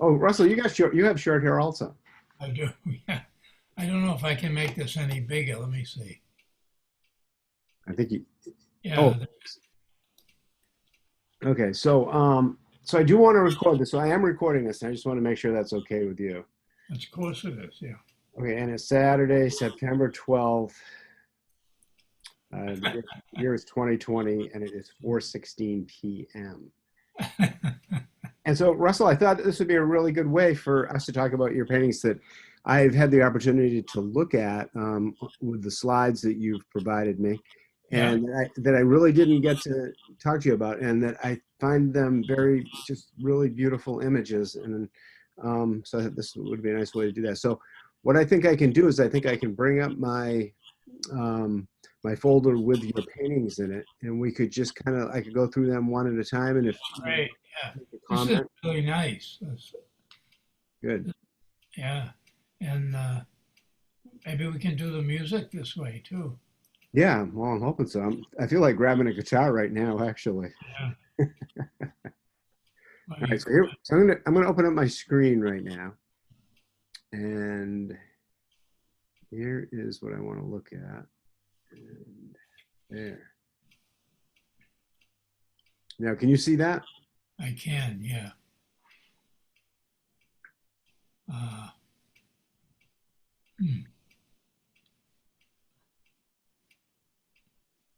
Oh, Russell, you have short hair also. I do. Yeah. I don't know if I can make this any bigger. Let me see. I think you. Oh, Yeah, okay. So I do want to record this. So I am recording this, and I just want to make sure that's okay with you. of course it is. Yeah. Okay, and it's Saturday, September 12th. The year is 2020, and it is 4:16 p.m. And so, Russell, I thought this would be a really good way for us to talk about your paintings that I've had the opportunity to look at with the slides that you've provided me, Yeah. and that I really didn't get to talk to you about, and that I find them just really beautiful images. And so I thought this would be a nice way to do that. So, what I think I can do is I think I can bring up um, my folder with your paintings in it, and we could just I could go through them one at a time, and if you Great. Yeah. make a This is comment. really nice. Good. Yeah. And maybe we can do the music this way too. Yeah, well, I'm hoping so. I feel like grabbing a guitar right now, actually. Yeah. Well, All right, so I'm gonna open up my screen right now, and here is what I want to look at. And there. Now, can you see that? I can. Yeah. Uh, hmm.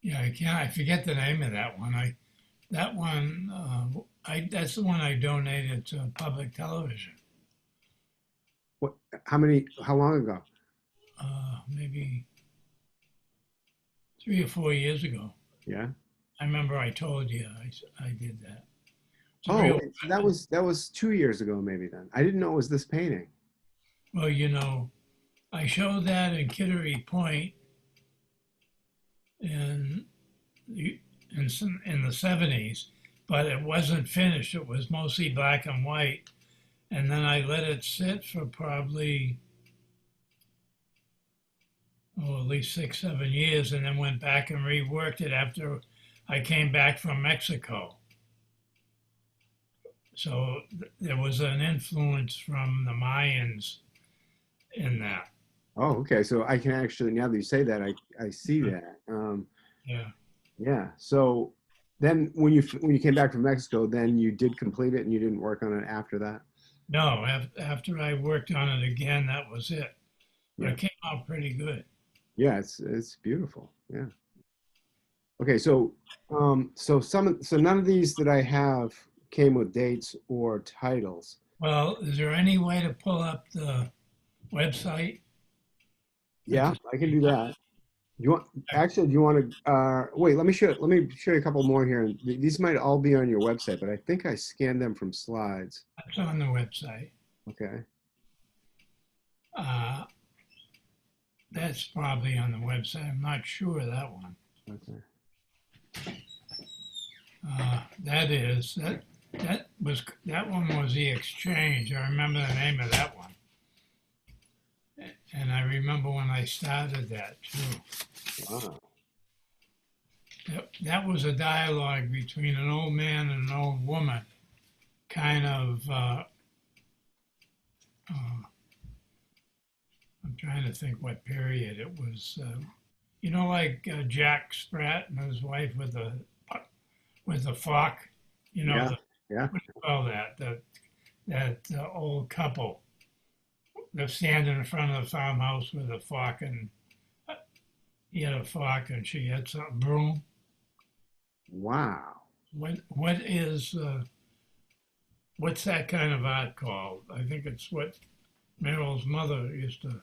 Yeah. I can't. I forget the name of that one. That one. That's the one I donated to public television. What? How long ago? Maybe 3 or 4 years ago. Yeah. I remember I told you I did that. It's a Oh, real, wait, so that was 2 years ago, maybe then. I didn't know it was this painting. well, I showed that in Kittery Point in in the 70s, but it wasn't finished. It was mostly black and white. And then I let it sit for probably, at least 6, 7 years, and then went back and reworked it after I came back from Mexico. So there was an influence from the Mayans in that. Oh, okay. So I can actually, now that you say that, I see that. Yeah. Yeah. So then when you came back from Mexico, then you did complete it and you didn't work on it after that? No, after I worked on it again, that was it. But Yeah. it came out pretty good. Yeah, it's beautiful. Yeah. Okay, so none of these that I have came with dates or titles. Well, is there any way to pull up the website? I Yeah, just, I can do that. Do you want to wait, let me show you a couple more here. These might all be on your website, but I think I scanned them from slides. that's on the website. Okay. Uh, that's probably on the website. I'm not sure that one. Okay. That one was the exchange. I remember the name of that one, and I remember when I started that too. Wow. That was a dialogue between an old man and an old woman, kind of. Uh, I'm trying to think what period it was. Like Jack Sprat and his wife with the flock. Yeah. Yeah. What do you call that? That old couple. They're standing in front of the farmhouse with a flock, and he had a flock, and she had some broom. Wow. What's that kind of art called? I think it's what Merrill's mother used to.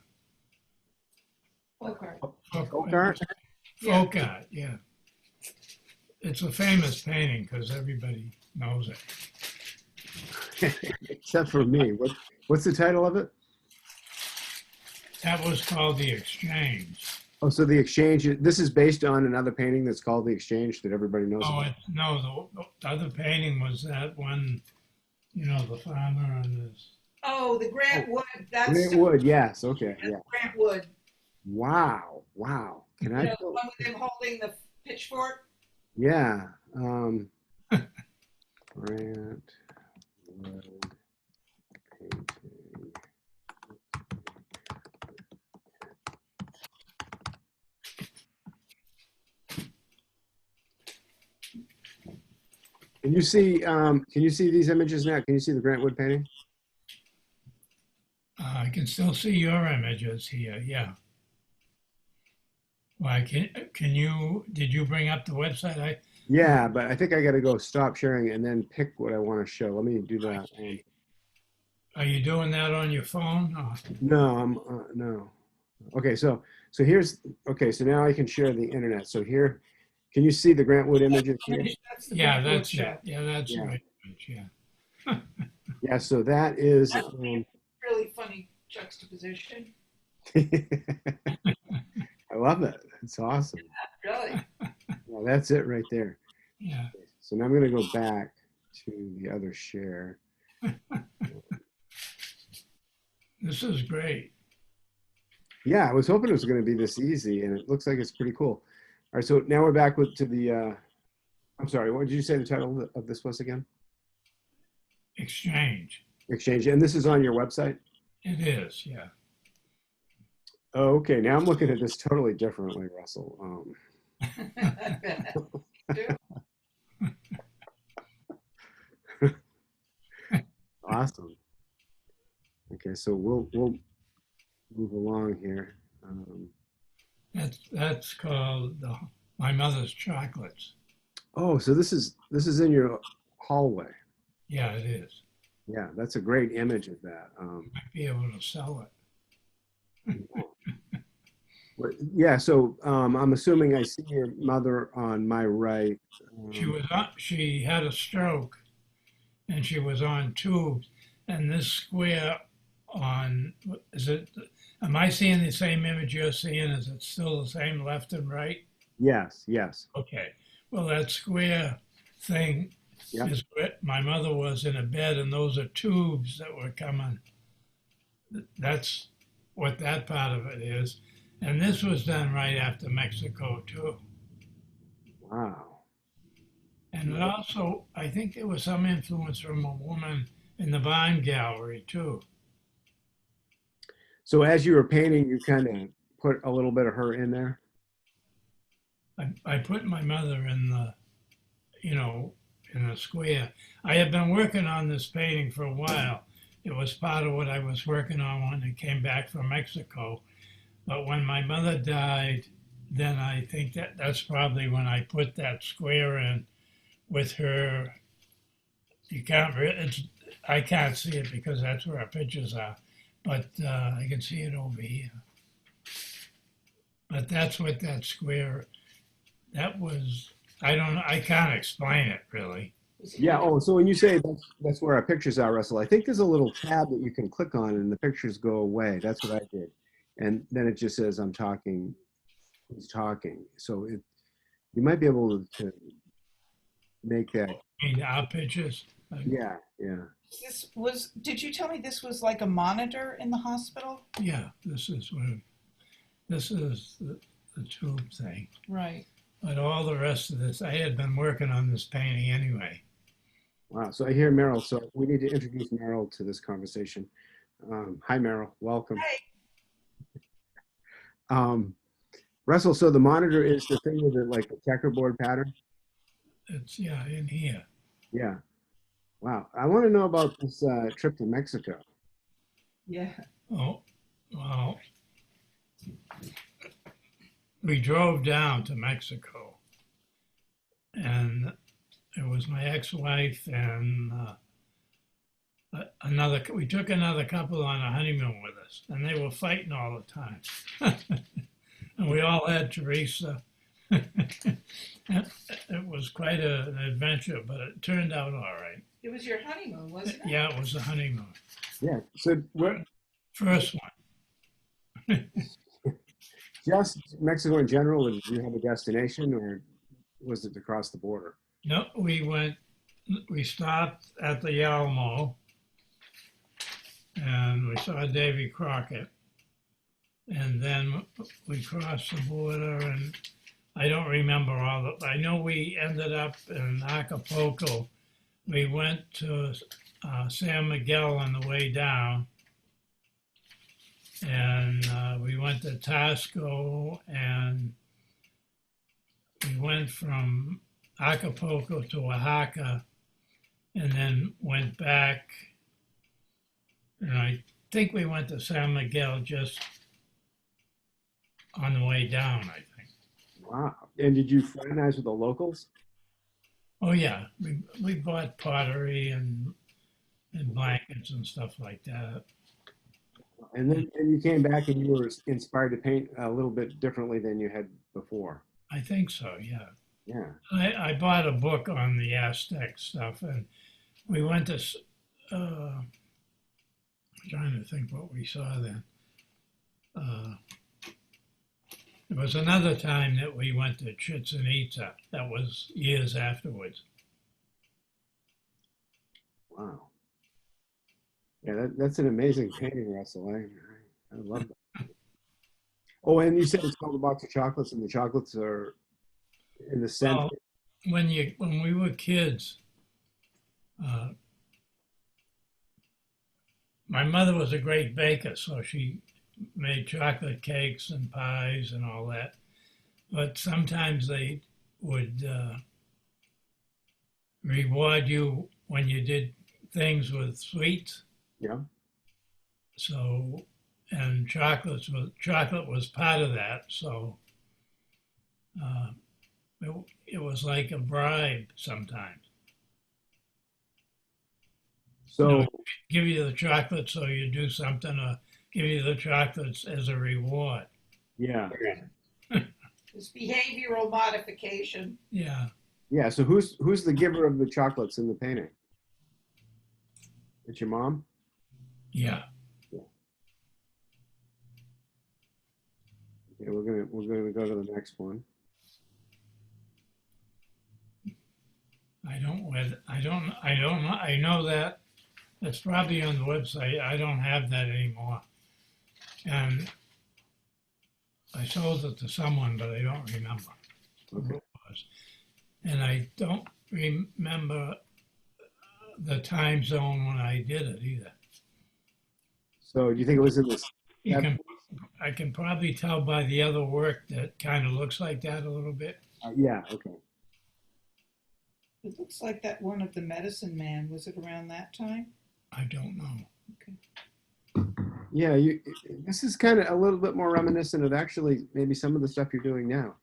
Folk art. Folk art? Folk art, yeah. It's a famous painting because everybody knows it. Except for me. What's the title of it? That was called The Exchange. Oh, so the exchange. This is based on another painting that's called The Exchange that everybody knows Oh, about. no, the other painting was that one, the farmer and his. Oh, the Grant Wood. That's Grant Wood. Yes. Okay. that's Yeah. Grant Wood. Wow. Wow. Can I? The one with him holding the pitchfork. Yeah. Grant Wood Can you see? Can you see these images now? Can you see the Grant Wood painting? I can still see your images here. Yeah. Why can you? Did you bring up the website? Yeah, but I think I got to go stop sharing and then pick what I want to show. Let me do that. Are you doing that on your phone? Oh, No, I'm no. Okay, so here's okay. So now I can share the internet. So here, can you see the Grant Wood images here? That's the yeah, Grant Wood that's show. it. Yeah, that's Yeah. right. Yeah. Yeah. So that is. Really funny juxtaposition. I love it. It's awesome. Really. Well, that's it right there. Yeah. So now I'm going to go back to the other share. This is great. Yeah, I was hoping it was going to be this easy, and it looks like it's pretty cool. All right, so now we're back to the. I'm sorry. What did you say the title of this was again? Exchange. Exchange, and this is on your website. It is. Yeah. Oh, okay. Now I'm looking at this totally differently, Russell. Awesome. Okay, so we'll move along here. That's called my mother's chocolates. Oh, so this is in your hallway. Yeah, it is. Yeah, that's a great image of that. Might be able to sell it. Yeah, so I'm assuming I see your mother on my right. She had a stroke, and she was on tubes. And this square is it? Am I seeing the same image you're seeing? Is it still the same left and right? Yes, yes. Okay. Well, that square thing Yep. is where my mother was in a bed, and those are tubes that were coming. That's what that part of it is. And this was done right after Mexico, too. Wow. And it also, I think there was some influence from a woman in the Vine Gallery, too. So as you were painting, you kind of put a little bit of her in there? I put my mother in the, in the square. I had been working on this painting for a while. It was part of what I was working on when I came back from Mexico. But when my mother died, then I think that's probably when I put that square in with her. I can't see it because that's where our pictures are, but I can see it over here. But that's what that square, that was, I can't explain it really. Yeah. Oh, so when you say that's where our pictures are, Russell, I think there's a little tab that you can click on and the pictures go away. That's what I did. And then it just says I'm talking, he's talking. So you might be able to make that. Our pictures. Yeah, yeah. Did you tell me this was like a monitor in the hospital? Yeah, this is the tube thing. Right. But all the rest of this, I had been working on this painting anyway. Wow. So I hear Merrill. So we need to introduce Merrill to this conversation. Hi, Merrill. Welcome. Hey. Russell, so the monitor is the thing with like the checkerboard pattern? It's, in here. Yeah. Wow. I want to know about this trip to Mexico. Yeah. Oh, well, we drove down to Mexico, and it was my ex-wife and we took another couple on a honeymoon with us, and they were fighting all the time. And we all had Teresa. It was quite an adventure, but it turned out all right. It was your honeymoon, wasn't it? Yeah, it was a honeymoon. Yeah. So First one. just Mexico in general, or did you have a destination, or was it across the border? No, we stopped at the Alamo, and we saw Davy Crockett. And then we crossed the border, and I don't remember I know we ended up in Acapulco. We went to San Miguel on the way down, and we went to Tasco, and we went from Acapulco to Oaxaca, and then went back, and I think we went to San Miguel just on the way down, I think. Wow. And did you fraternize with the locals? Oh yeah, we bought pottery and blankets and stuff like that. And then and you came back and you were inspired to paint a little bit differently than you had before. I think so, yeah. Yeah. I bought a book on the Aztec stuff, and we went to, I'm trying to think what we saw then. Uh, there was another time that we went to Chichen Itza. That was years afterwards. Wow. Yeah, that's an amazing painting, Russell. I love that. Oh, and you said it's called a box of chocolates, and the chocolates are in the center. Well, when we were kids, uh, my mother was a great baker, so she made chocolate cakes and pies and all that. But sometimes they would reward you when you did things with sweets. Yeah. So, and chocolate was part of that. So uh, it was like a bribe sometimes. So Give you the chocolate so you do something, or give you the chocolates as a reward. yeah, It's behavioral modification. Yeah. yeah. So who's the giver of the chocolates in the painting? It's your mom. Yeah. Okay, we're gonna go to the next one. I know that it's probably on the website. I don't have that anymore. And I sold it to someone, but I don't remember who Okay. it was. And I don't remember the time zone when I did it either. So do you think it was in this? I can probably tell by the other work that kind of looks like that a little bit. Yeah. Okay. It looks like that one of the Medicine Man. Was it around that time? I don't know. Okay. Yeah. This is kind of a little bit more reminiscent of actually maybe some of the stuff you're doing now.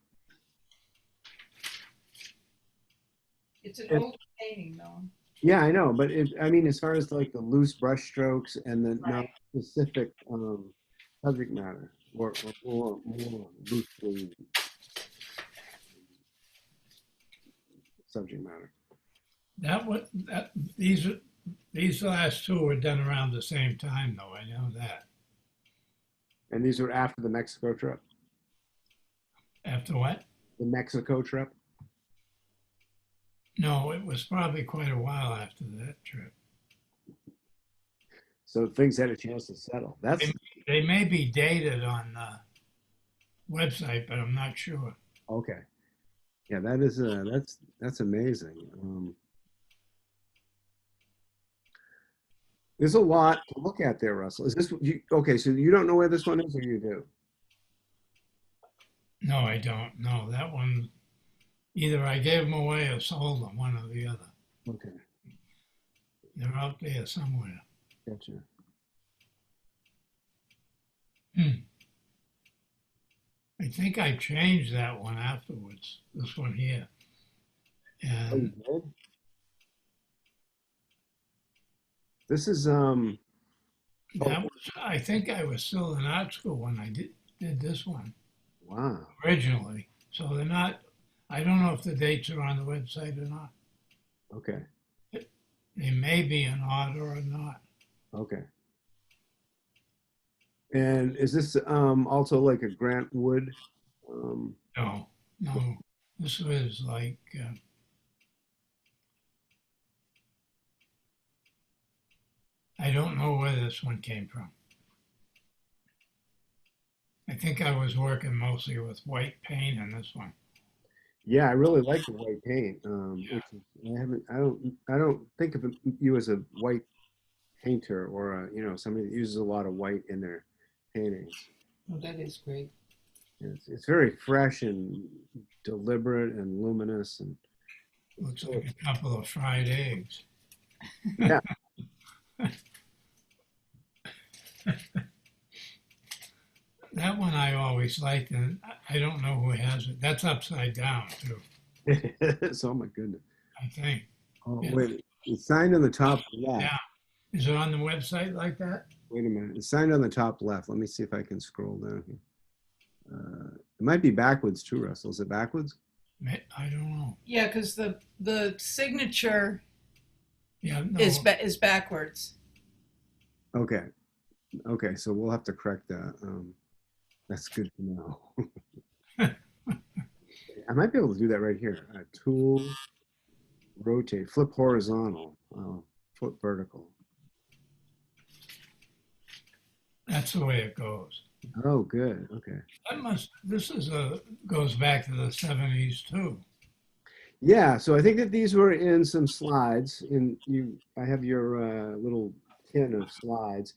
It's an It- old painting, though. Yeah, I know, but I mean, as far as like the loose brush strokes and the not Right. specific subject matter, or more loosely subject matter. These last two were done around the same time, though. I know that. And these were after the Mexico trip. After what? The Mexico trip. No, it was probably quite a while after that trip. So things had a chance to settle. That's They may be dated on the website, but I'm not sure. okay. Yeah, that is that's amazing. There's a lot to look at there, Russell. Is this you? Okay, so you don't know where this one is, or you do? No, I don't. No, that one, either I gave them away or sold them, one or the other. Okay, They're out there somewhere. gotcha. I think I changed that one afterwards, this one here. Oh, you And did? This is I think I was still in art school when I did this one wow. originally. So they're not, I don't know if the dates are on the website or not. Okay, They may be in order or not. okay. And is this also like a Grant Wood? No, no. This was like, I don't know where this one came from. I think I was working mostly with white paint in this one. Yeah, I really like the white paint. Yeah. I don't think of you as a white painter or somebody that uses a lot of white in their paintings. Oh, that is great. It's very fresh and deliberate and luminous and Looks like a couple of fried eggs. Yeah. That one I always liked, and I don't know who has it. That's upside down too, It is. Oh my goodness. I think. Oh, Yeah. wait. It's signed on the top left. Yeah. Is it on the website like that? Wait a minute. It's signed on the top left. Let me see if I can scroll down here. It might be backwards too, Russell. Is it backwards? I don't know. Yeah, because the signature Yeah, no. is backwards. Okay. Okay. So we'll have to correct that. That's good to know. I might be able to do that right here. Tool, rotate, flip horizontal, flip vertical. That's the way it goes. Oh, good. Okay. This goes back to the 70s too. Yeah. So I think that these were in some slides. I have your little tin of slides,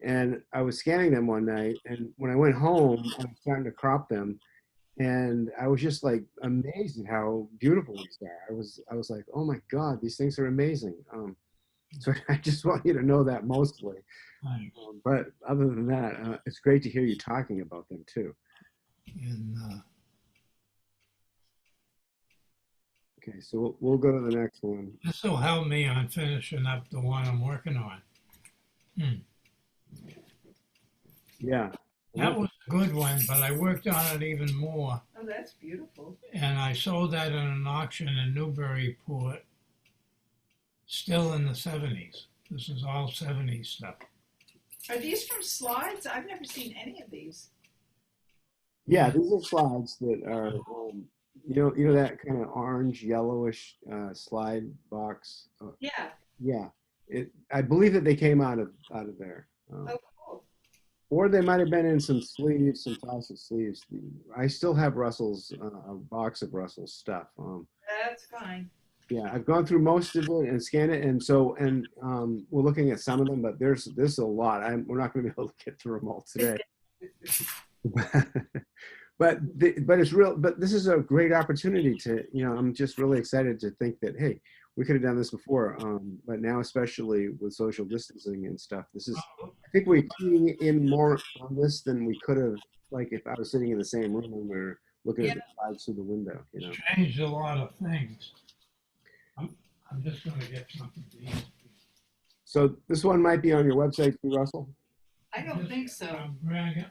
and I was scanning them one night. And when I went home, I was starting to crop them, and I was just like amazed at how beautiful these are. I was like, oh my God, these things are amazing. So I just want you to know that mostly. Thanks. But other than that, it's great to hear you talking about them too. And Okay, so we'll go to the next one. this will help me on finishing up the one I'm working on. Yeah. That was a good one, but I worked on it even more. Oh, that's beautiful. And I sold that in an auction in Newburyport, still in the 70s. This is all 70s stuff. Are these from slides? I've never seen any of these. Yeah, these are slides that are, you know that kind of orange yellowish slide box. Yeah. Yeah, I believe that they came out of there. Oh, cool. Or they might have been in some sleeves, some plastic sleeves. I still have Russell's, a box of Russell's stuff. That's fine. Yeah, I've gone through most of it and scanned it, and we're looking at some of them, but there's a lot. We're not going to be able to get through them all today. but it's real. But this is a great opportunity to, I'm just really excited to think that, hey, we could have done this before, but now especially with social distancing and stuff, I think we're keying in more on this than we could have, like if I was sitting in the same room and we were looking at the slides through the window. It's changed a lot of things. I'm just going to get something to eat. So this one might be on your website too, Russell? I don't think so. I'm dragging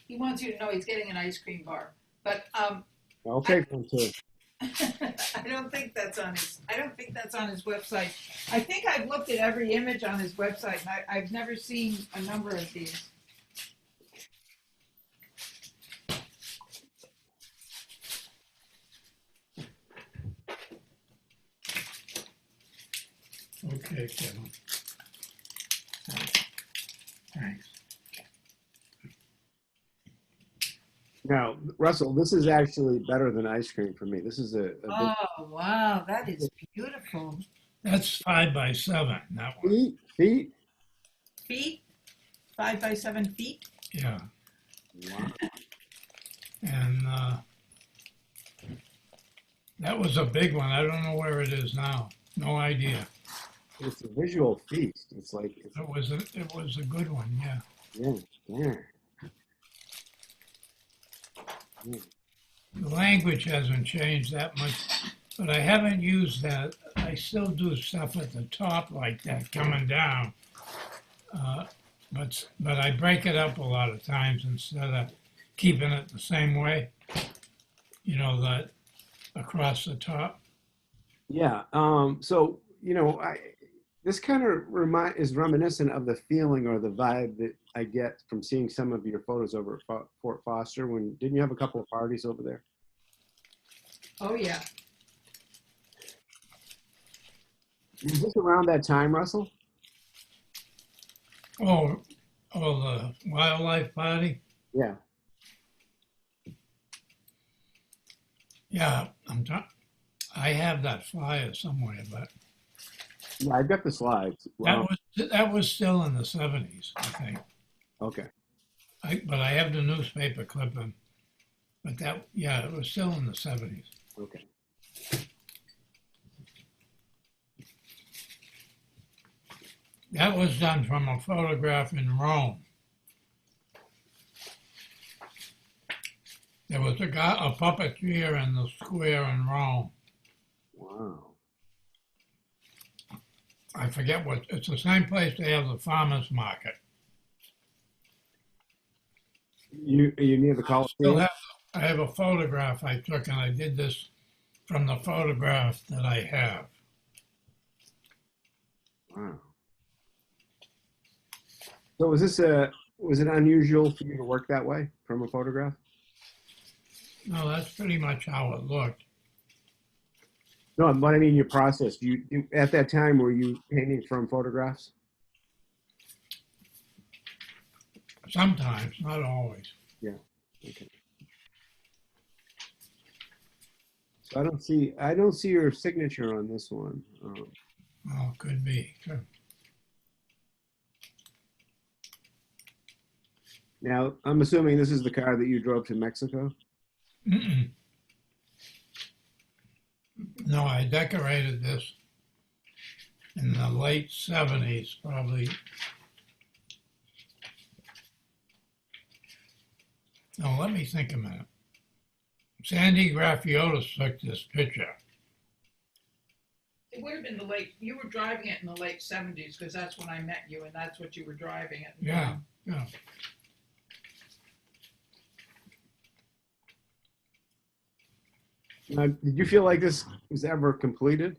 He wants you to know he's getting an ice cream bar. But I'll take one too. I don't think that's on his website. I think I've looked at every image on his website, and I've never seen a number of these. Okay, Kevin. Thanks. Now, Russell, this is actually better than ice cream for me. This is a Oh, wow, that is beautiful. That's 5 by 7. That one. feet. Feet? 5 by 7 feet? Yeah. Wow. And that was a big one. I don't know where it is now. No idea. It's a visual feast. It's like It was a good one. Yeah. yeah. The language hasn't changed that much, but I haven't used that. I still do stuff at the top like that coming down. But I break it up a lot of times instead of keeping it the same way. That across the top. Yeah. So this kind of is reminiscent of the feeling or the vibe that I get from seeing some of your photos over at Fort Foster. Didn't you have a couple of parties over there? Oh, yeah. Was this around that time, Russell? Oh, the wildlife party? Yeah. Yeah, I have that flyer somewhere, but Yeah, I've got the slides. Wow. that was still in the 70s, I think. Okay. But I have the newspaper clipping. But it was still in the 70s. Okay. That was done from a photograph in Rome. There was a puppeteer in the square in Rome. Wow. I forget what, it's the same place they have the farmer's market. You near the Still Coliseum? have, I have a photograph I took, and I did this from the photograph that I have. Wow. So was it unusual for you to work that way from a photograph? No, that's pretty much how it looked. No, but I mean your process. At that time were you painting from photographs? Sometimes, not always. Yeah. Okay. So I don't see your signature on this one. Oh, could be. Sure. Now I'm assuming this is the car that you drove to Mexico. Mm-mm. No, I decorated this in the late 70s, probably. Oh, let me think a minute. Sandy Grafiotis took this picture. It would have been you were driving it in the late 70s because that's when I met you and that's what you were driving it. Yeah, yeah. Now, did you feel like this was ever completed?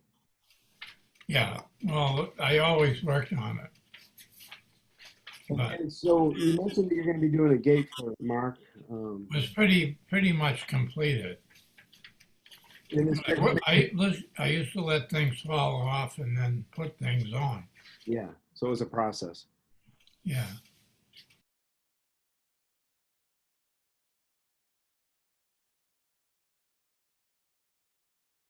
Yeah, well, I always worked on it. But And so you mentioned that you're going to be doing a gate for Mark. it was pretty much completed. And it's- I used to let things fall off and then put things on. yeah, so it was a process. Yeah.